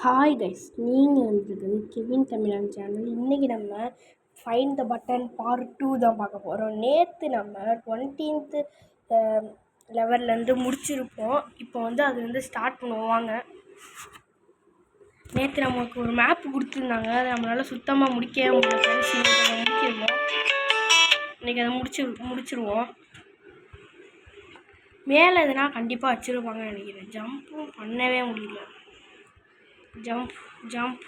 Hi guys, நீங்கள் வந்துருக்குது Kevin தமிழன் சேனல். இன்றைக்கி நம்ம ஃபைண்ட் த பட்டன் பார்ட் 2 தான் பார்க்க போகிறோம். நேற்று நம்ம 20th லெவல்லேருந்து முடிச்சிருப்போம். இப்போ அது ஸ்டார்ட் பண்ணுவோம். வாங்க. நேற்று நமக்கு ஒரு மேப் கொடுத்துருந்தாங்க, அதை நம்மளால் சுத்தமாக முடிக்கவே முடியல ஃப்ரெண்ட்ஸ். இன்றைக்கி அதை முடிச்சிருவோம். மேலே எதுனா கண்டிப்பாக வச்சுருப்பாங்கன்னு நினைக்கிறேன். ஜம்ப்பும் பண்ணவே முடியல. ஜம்ப்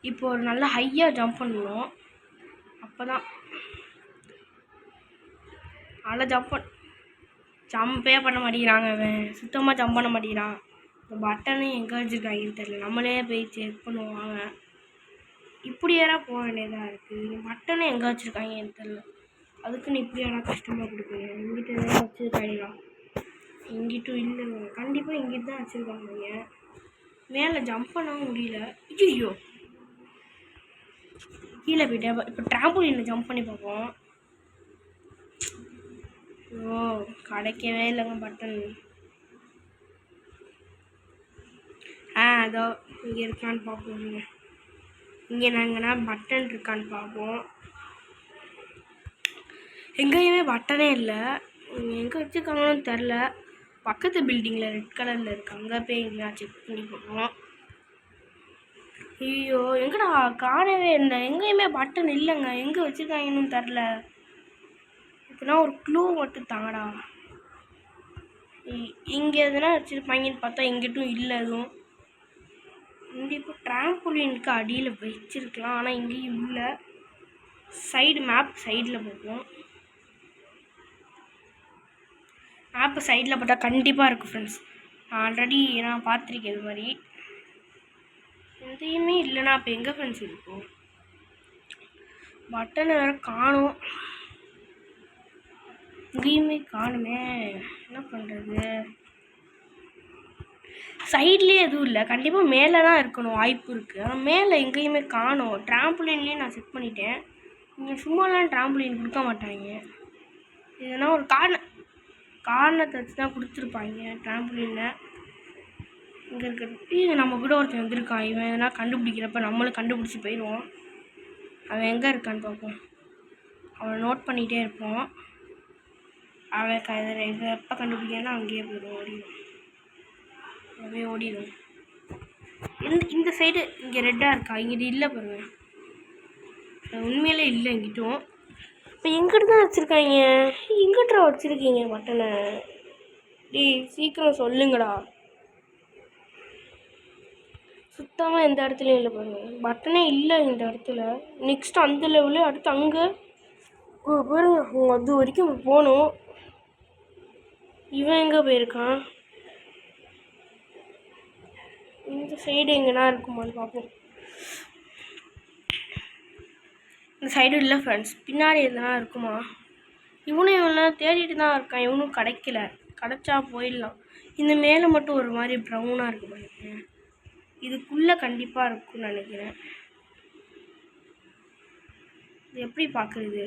இப்போ ஒரு நல்ல ஹையாக ஜம்ப் பண்ணணும். அப்போ தான் நல்லா ஜம்பே பண்ண மாட்டேங்கிறாங்க. அவன் சுத்தமாக ஜம்ப் பண்ண மாட்டேங்கிறான். இந்த பட்டனே எங்கே வச்சுருக்காங்கன்னு தெரியல. நம்மளே போய் செக் பண்ணுவாங்க. இப்படி யாராவது போக வேண்டியதாக இருக்குது. பட்டனே எங்கே வச்சுருக்காங்கன்னு தெரியல. அதுக்குன்னு இப்படி யாராவது கஷ்டமாக கொடுக்குங்க. எங்கிட்ட எதாவது வச்சுருக்காங்களா? எங்கிட்டும் இல்லை. கண்டிப்பாக எங்கிட்ட தான் வச்சுருக்காங்க. மேலே ஜம்ப் பண்ணவும் முடியல. ஐயோ, கீழே போயிட்டேன். இப்போ ட்ராம்போலினில் ஜம்ப் பண்ணி பார்ப்போம். ஓ, கிடைக்கவே இல்லைங்க பட்டன். அதோ இங்கே இருக்கான்னு பார்ப்போம். இங்கே நாங்கன்னா பட்டன் இருக்கான்னு பார்ப்போம். எங்கேயுமே பட்டனே இல்லை. எங்கே வச்சுருக்காங்கன்னு தெரில. பக்கத்து பில்டிங்கில் ரெட் கலரில் இருக்கு. அங்கே போய் எங்கேயா செக் பண்ணி பார்ப்போம். ஐயோ, எங்கடா காணவே இல்லை. எங்கேயுமே பட்டன் இல்லைங்க. எங்கே வச்சுருக்காங்கன்னு தெரில. இப்போனா ஒரு க்ளூ மட்டும் தாங்கடா. இங்கே எதுனா வச்சுருப்பாங்கன்னு பார்த்தா எங்கிட்டும் இல்லை எதுவும். கண்டிப்பாக ட்ராம்போலினுக்கு அடியில் வச்சுருக்கலாம், ஆனால் இங்கேயும் இல்லை. மேப் சைடில் பார்ப்போம். மேப்பு சைடில் பார்த்தா கண்டிப்பாக இருக்கும் ஃப்ரெண்ட்ஸ். ஆல்ரெடி நான் பார்த்துருக்கேன் இது மாதிரி. எதையுமே இல்லைனா அப்போ எங்கே ஃப்ரெண்ட்ஸ் இருக்கும்? பட்டனை வேறு காணும். எங்கேயுமே காணுமே. என்ன பண்ணுறது? சைட்லேயே எதுவும் இல்லை. கண்டிப்பாக மேலே தான் இருக்கணும், வாய்ப்பு இருக்குது. ஆனால் மேலே எங்கேயுமே காணும். ட்ராம்போலின்லேயே நான் செக் பண்ணிட்டேன். இங்கே சும்மாலாம் ட்ராம்போலின் கொடுக்க மாட்டாங்க. இதுனா ஒரு காரணத்தை வச்சு தான் கொடுத்துருப்பாங்க ட்ராம்போலினில். இங்கே இருக்கிற நம்ம கூட ஒருத்தன் வந்திருக்கான். இவன் எதனா கண்டுபிடிக்கிறப்ப நம்மளும் கண்டுபிடிச்சி போயிடுவோம். அவன் எங்கே இருக்கான்னு பார்ப்போம். அவனை நோட் பண்ணிகிட்டே இருப்போம். அவன் இதை எப்போ கண்டுபிடிக்கானா அங்கேயே போயிடுவோம். ஓடிடும். இந்த சைடு இங்கே ரெட்டாக இருக்கா? இங்கிட்ட இல்லை பாருங்க. உண்மையிலே இல்லை எங்கிட்டும். இப்போ எங்கிட்ட தான் வச்சுருக்காங்க. எங்கிட்ட வச்சுருக்கீங்க பட்டனை? சீக்கிரம் சொல்லுங்கடா. சுத்தமாக எந்த இடத்துலையும் இல்லை பாருங்க. பட்டனே இல்லை இந்த இடத்துல. நெக்ஸ்ட் அந்த லெவலு, அடுத்து அங்கே பாருங்க. அவங்க அது வரைக்கும் போகணும். இவன் எங்கே போயிருக்கான்? இந்த சைடு எங்கன்னா இருக்குமான்னு பார்ப்போம். இந்த சைடு இல்லை ஃப்ரெண்ட்ஸ். பின்னாடி எதுனா இருக்குமா? இவனும் தேடிட்டு தான் இருக்கான். இவனும் கிடைக்கல. கிடைச்சா போயிடலாம். இந்த மேலே மட்டும் ஒரு மாதிரி ப்ரௌனாக இருக்கு பாருங்க. இதுக்குள்ளே கண்டிப்பாக இருக்கும்னு நினைக்கிறேன். இது எப்படி பார்க்குறது?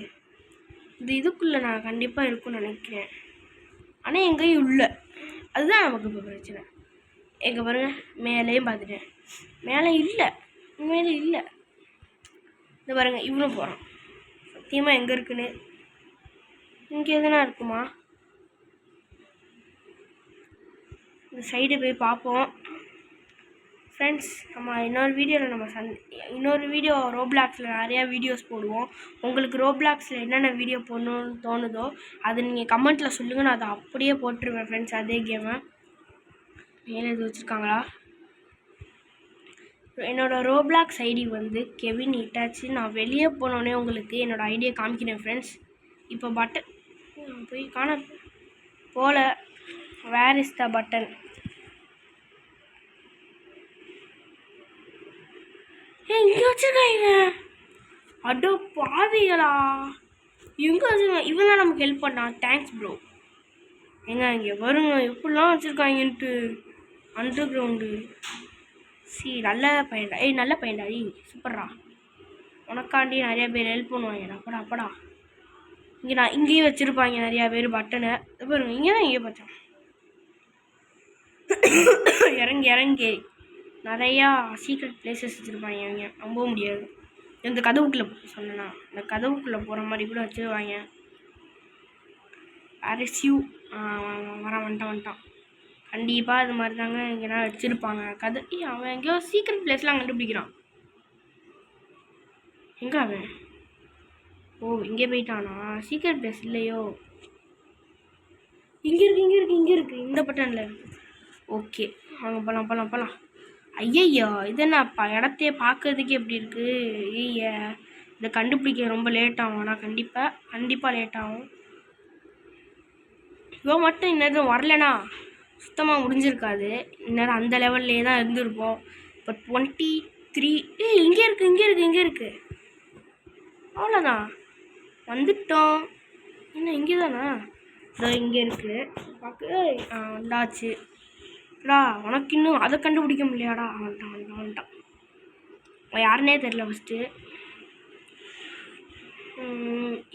இதுக்குள்ளே நான் கண்டிப்பாக இருக்கும்னு நினைக்கிறேன். ஆனால் எங்கேயும் இல்லை. அதுதான் நமக்கு இப்போ பிரச்சனை. எங்கே பாருங்க, மேலேயும் பார்த்துட்டேன். மேலே இல்லை, மேலே இல்லை. இந்த பாருங்க, இவனும் போகிறான். சத்தியமாக எங்கே இருக்குன்னு. இங்கே எதுனா இருக்குமா? இந்த சைடு போய் பார்ப்போம் ஃப்ரெண்ட்ஸ். நம்ம இன்னொரு வீடியோ ரோப்ளாக்ஸில் நிறையா வீடியோஸ் போடுவோம். உங்களுக்கு ரோப்ளாக்ஸில் என்னென்ன வீடியோ போடணுன்னு தோணுதோ அதை நீங்கள் கமெண்ட்டில் சொல்லுங்கள். நான் அதை அப்படியே போட்டுருவேன் ஃப்ரெண்ட்ஸ். அதே கேமை மேலே இது வச்சுருக்காங்களா? என்னோடய ரோப்ளாக்ஸ் ஐடி கெவின் இட்டாச்சு. நான் வெளியே போனோடனே உங்களுக்கு என்னோடய ஐடியை காமிக்கிறேன் ஃப்ரெண்ட்ஸ். இப்போ பட்டன் போய் போல. Where is the button? இங்கே வச்சுருக்காங்க. அடோ பாவிகளா, எங்கே வச்சுருக்காங்க? இவன் தான் நமக்கு ஹெல்ப் பண்ணான். Thanks bro. இங்கே வருங்க, எப்படிலாம் வச்சுருக்காங்கன்ட்டு. Under ground. நல்ல பையன்டா. நல்ல பையன்டா. சூப்பர்ரா. உனக்காண்டி நிறையா பேர் ஹெல்ப் பண்ணுவாங்கடா. அப்படா இங்கேயும் வச்சுருப்பாங்க நிறையா பேர் பட்டனை. பாருங்க, இங்கே தான் பார்த்தேன். இறங்கி இறங்கி நிறையா சீக்ரெட் பிளேசஸ் வச்சுருப்பாங்க அவங்க நம்ப முடியாது. இந்த கதவுக்குள்ளே சொன்னேன்னா இந்த கதவுக்குள்ளே போகிற மாதிரி கூட வச்சுருவாங்க. அரசியூ வந்துட்டான். கண்டிப்பாக இது மாதிரி தாங்க எங்கேனா வச்சுருப்பாங்க கதை. அவன் எங்கேயோ சீக்ரெட் பிளேஸ்லாம் கண்டுபிடிக்கிறான். எங்கே அவன்? ஓ இங்கே போயிட்டானா? சீக்ரெட் பிளேஸ் இல்லையோ? இங்கே இருக்கு இந்த பட்டனில் இருக்கு. ஓகே வாங்க போகலாம். ஐயய்யா இது என்னப்பா இடத்தையே பார்க்கறதுக்கே எப்படி இருக்குது? ஐய இதை கண்டுபிடிக்க ரொம்ப லேட் ஆகும். ஆனால் கண்டிப்பாக லேட் ஆகும். இவன் மட்டும் இந்நேரம் வரலனா சுத்தமாக முடிஞ்சிருக்காது. இந்நேரம் அந்த லெவல்லே தான் இருந்திருப்போம். இப்போ 23 இங்கே இருக்கு. அவ்வளோதான் வந்துட்டோம். என்ன இங்கே தானா? இதோ இங்கே இருக்குது பார்க்க. வந்தாச்சு. உனக்கு இன்னும் அதை கண்டுபிடிக்க முடியாடா? வந்துட்டான். யாருன்னே தெரில ஃபஸ்ட்டு.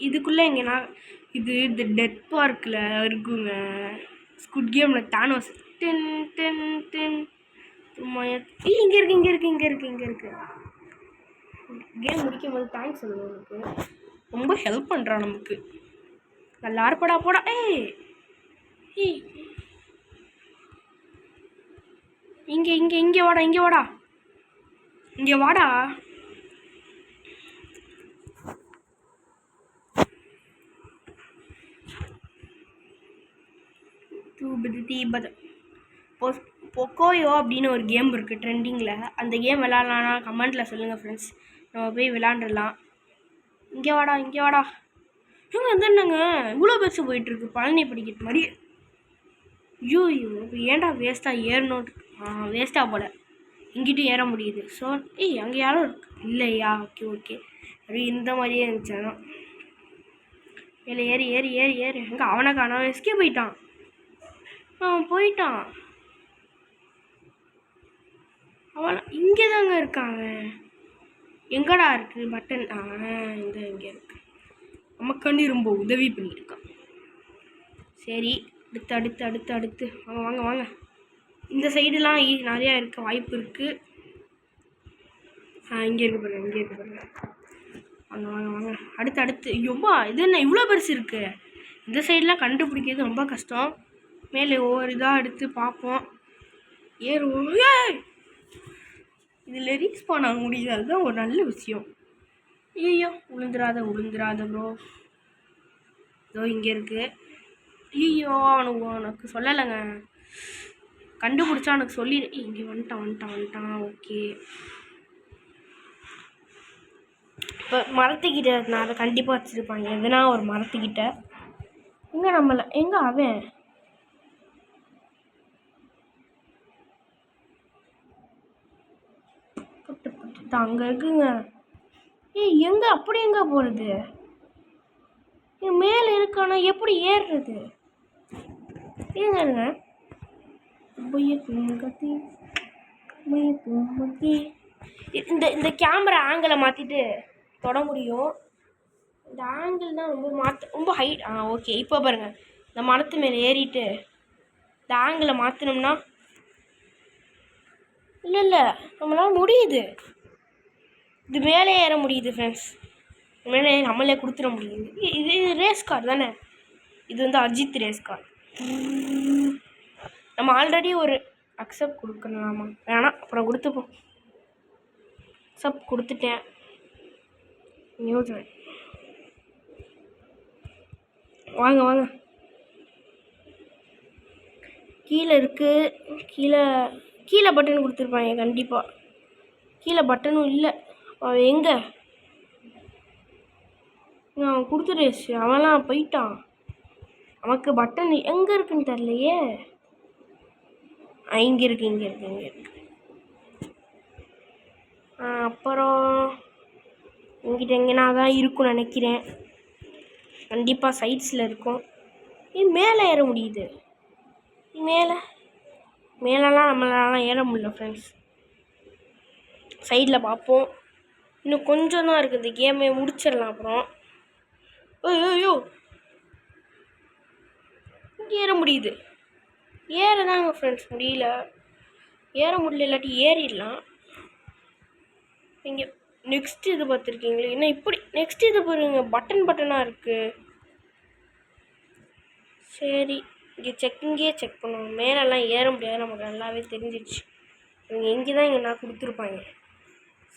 இதுக்குள்ளே எங்கன்னா இது இந்த டெத் பார்க்கில் இருக்குங்க. ஸ்குட் கேமில் தானோஸ் டென் டென் டென் இங்கே இருக்கு. கேம் முடிக்கும் போது தேங்க்ஸ் சொல்லுவோம். எனக்கு ரொம்ப ஹெல்ப் பண்ணுறான் நமக்கு. நல்லா இருப்படா. ஏய் இங்கே வாடா. பொக்கோயோ அப்படின்னு ஒரு கேம் இருக்குது ட்ரெண்டிங்கில். அந்த கேம் விளாட்லான்னா கமெண்ட்டில் சொல்லுங்கள் ஃப்ரெண்ட்ஸ். நம்ம போய் விளாண்டுடலாம். இங்கே வாடா. என்னங்க இவ்வளோ பெருசு போயிட்டுருக்கு பழனி படிக்கிறது மாதிரி. ஐயோ இப்போ ஏன்டா வேஸ்ட்டாக ஏறணும்? வேஸ்ட்டாக போல இங்கிட்டும் ஏற முடியுது. ஸோ அங்கே யாரும் இல்லையா? ஓகே அப்படி இந்த மாதிரியே இருந்துச்சு. மேலே ஏறி எங்கே அவனை காணோம். எஸ்கே போயிட்டான். அவன் இங்கே தாங்க இருக்காங்க. எங்கடா இருக்குது பட்டன்? இங்கே இருக்கு. நமக்காண்டி ரொம்ப உதவி பண்ணியிருக்கான். சரி அடுத்து வாங்க. இந்த சைடுலாம் நிறையா இருக்க வாய்ப்பு இருக்குது. இங்கே இருக்கு பாருங்க. வாங்க அடுத்து. ஐயோப்பா இது என்ன இவ்வளோ பெருசு இருக்குது? இந்த சைடெலாம் கண்டுபிடிக்கிறது ரொம்ப கஷ்டம். மேலே ஒவ்வொரு இதாக எடுத்து பார்ப்போம். ஏறுவோம். இதில் ரீஸ்பான் ஆக முடியுது. அதுதான் ஒரு நல்ல விஷயம். ஐயோ விழுந்துராத ப்ரோ. இதோ இங்கே இருக்குது. ஐயோ உனக்கு சொல்லலைங்க. கண்டுபிடிச்சா எனக்கு சொல்லி. இங்கே வந்துட்டான். ஓகே இப்போ மரத்துக்கிட்ட நான் அதை கண்டிப்பாக வச்சுருப்பாங்க. எதுனா ஒரு மரத்துக்கிட்ட. எங்கே அவன்? அங்கே இருக்குங்க. எங்கே அப்படி எங்கே போகிறது? மேலே இருக்கானா? எப்படி ஏறுறது? ஏங்க இந்த கேமரா ஆங்கிளை மாற்றிட்டு தொட முடியும். இந்த ஆங்கிள் தான் ரொம்ப ஹைட். ஓகே இப்போ பாருங்கள். இந்த மரத்து மேலே ஏறிட்டு இந்த ஆங்கிளை மாற்றினோம்னா இல்லை நம்மளால் முடியுது. இது மேலே ஏற முடியுது ஃப்ரெண்ட்ஸ். மேலே நம்மளே கொடுத்துட முடியுது. இது ரேஸ் கார் தானே? இது வந்து அஜித் ரேஸ் கார். நம்ம ஆல்ரெடி ஒரு அக்செப்ட் கொடுக்கணுமா? வேணாம் அப்புறம் கொடுத்துப்போம். அக்செப்ட் கொடுத்துட்டேன். நியூஸ் வாங்க. கீழே இருக்குது. கீழே பட்டன் கொடுத்துருப்பாங்க கண்டிப்பாக. கீழே பட்டனும் இல்லை. அவன் எங்கே? அவன் கொடுத்துருச்சு. அவன்லாம் போயிட்டான். நமக்கு பட்டன் எங்கே இருக்குன்னு தெரியலையே. இங்கே இருக்கு. அப்புறம் இங்கிட்ட எங்கன்னா தான் இருக்கும்னு நினைக்கிறேன். கண்டிப்பாக சைட்ஸில் இருக்கும். மேலே ஏற முடியுது. மேலெலாம் நம்மளாலாம் ஏற முடியல ஃப்ரெண்ட்ஸ். சைடில் பார்ப்போம். இன்னும் கொஞ்சம் தான் இருக்குது. கேமை முடிச்சிடலாம் அப்புறம். ஐயோ இங்கே ஏற முடியுது. ஏறதாங்க ஃப்ரெண்ட்ஸ் முடியல. ஏற முடியல, இல்லாட்டி ஏறிடலாம். இங்கே நெக்ஸ்ட் இது பார்த்துருக்கீங்களே, என்ன இப்படி நெக்ஸ்ட் இது பாருங்க, பட்டனாக இருக்குது. சரி, இங்கேயே செக் பண்ணுவோம். மேலெல்லாம் ஏற முடியாது, நமக்கு நல்லாவே தெரிஞ்சிடுச்சு. இவங்க எங்கே தான் இங்கே நான் கொடுத்துருப்பாங்க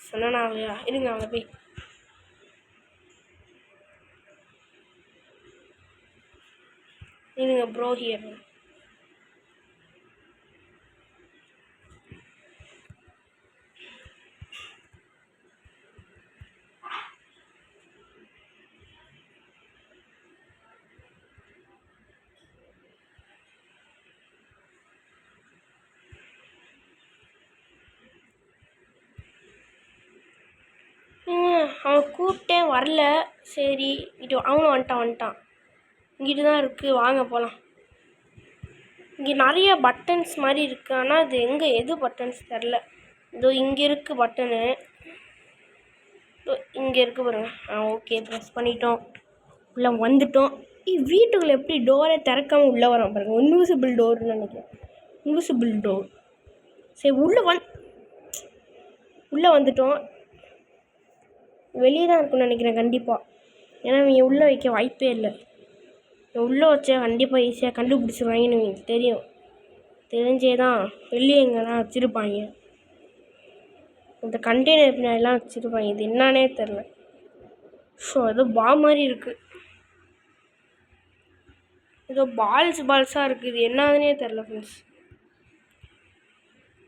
சொன்னா இல்லையா? இருங்க அவங்க போய் இருங்க ப்ரோ ஹியர். அவன் கூப்பிட்டே வரல. சரி, இது அவனும் வந்துட்டான். இங்கிட்டு தான் இருக்குது, வாங்க போகலாம். இங்கே நிறைய பட்டன்ஸ் மாதிரி இருக்குது, ஆனால் அது எது பட்டன்ஸ் தெரில. இதோ இங்கே இருக்குது பட்டனு, இங்கே இருக்குது பாருங்க. ஓகே, ப்ரெஸ் பண்ணிட்டோம், உள்ளே வந்துட்டோம். வீட்டுக்குள்ளே எப்படி டோரை திறக்காமல் உள்ளே வரோம் பாருங்கள். இன்விசிபிள் டோர்னு நினைக்கிறேன், இன்விசிபிள் டோர். சரி, உள்ளே வந்துட்டோம். வெளியே தான் இருக்குன்னு நினைக்கிறேன் கண்டிப்பாக, ஏன்னா இவங்க உள்ளே வைக்க வாய்ப்பே இல்லை. உள்ளே வச்சா கண்டிப்பாக ஈஸியாக கண்டுபிடிச்சிருவாங்கன்னு எனக்கு தெரியும். தெரிஞ்சே தான் வெளியே எங்கெல்லாம் வச்சுருப்பாங்க. இந்த கண்டெய்னர் பின்னாடிலாம் வச்சுருப்பாங்க. இது என்னானே தெரில. ஸோ ஏதோ மாதிரி இருக்குது, ஏதோ பால்ஸாக இருக்குது. இது என்னதுன்னே தெரில ஃப்ரெண்ட்ஸ்.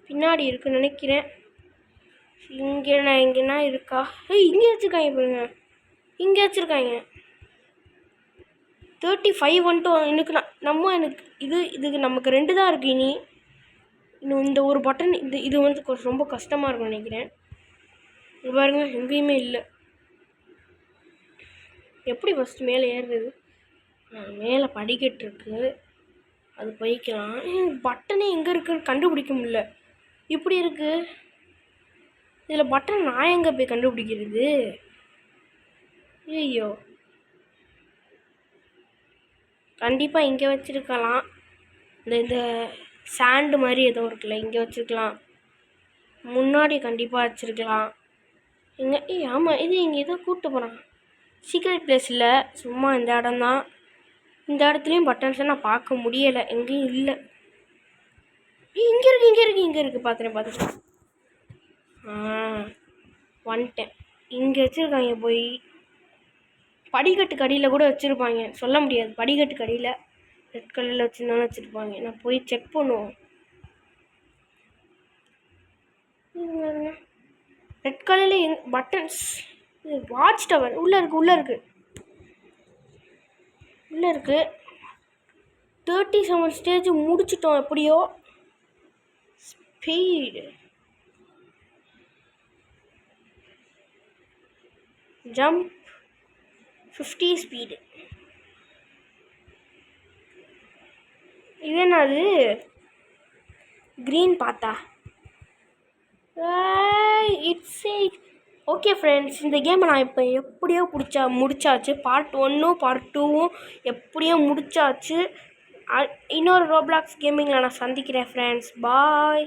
பின்னாடி இருக்குன்னு நினைக்கிறேன். இங்கேனா இருக்கா? இங்கே வச்சுருக்காங்க பாருங்க, இங்கே வச்சுருக்காங்க. 35 வந்துட்டு எனக்கு இதுக்கு நமக்கு 2 தான் இருக்குது. இன்னும் இந்த ஒரு பட்டன் இது வந்து ரொம்ப கஷ்டமாக இருக்கும்னு நினைக்கிறேன். பாருங்க, எங்கேயுமே இல்லை. எப்படி ஃபஸ்ட்டு மேலே ஏறுறது? மேலே படிக்கட்டு இருக்குது, அது போய்க்கலாம். பட்டனே எங்கே இருக்குன்னு கண்டுபிடிக்க முடியல. இப்படி இருக்குது. இதில் பட்டன் நான் எங்கே போய் கண்டுபிடிக்கிறது? ஐயோ, கண்டிப்பாக இங்கே வச்சுருக்கலாம். இந்த சாண்டு மாதிரி ஏதோ இருக்குல்ல, இங்கே வச்சுருக்கலாம். முன்னாடி கண்டிப்பாக வச்சுருக்கலாம். இங்கே ஆமாம், இது இங்கே ஏதோ கூப்பிட்டு போகிறான். சீக்ரெட் பிளேஸ் இல்லை, சும்மா இந்த இடம் தான். இந்த இடத்துலையும் பட்டன்ஸை நான் பார்க்க முடியலை, எங்கேயும் இல்லை. இங்கே இருக்குது பார்த்துட்டேன். வந்துட்டேன். இங்கே வச்சுருக்காங்க. போய் படிக்கட்டுக்கு அடியில் கூட வச்சுருப்பாங்க, சொல்ல முடியாது. படிக்கட்டுக்கு அடியில் ரெட் கலரில் வச்சுருந்தாலும் வச்சுருப்பாங்க. நான் போய் செக் பண்ணுவோம். ரெட் கலரில் பட்டன்ஸ், வாட்ச் டவர் உள்ளே இருக்குது. 37 ஸ்டேஜ் முடிச்சிட்டோம் எப்படியோ. Speed jump 50 speed. இது என்னது? க்ரீன் பார்த்தா இட்ஸ் ஓகே ஃப்ரெண்ட்ஸ், இந்த கேமை நான் இப்போ எப்படியோ முடிச்சாச்சு. பார்ட் 1ம் பார்ட் 2வும் எப்படியோ முடிச்சாச்சு. இன்னொரு ரோப்ளாக்ஸ் கேமிங்கில் நான் சந்திக்கிறேன் ஃப்ரெண்ட்ஸ். பாய்.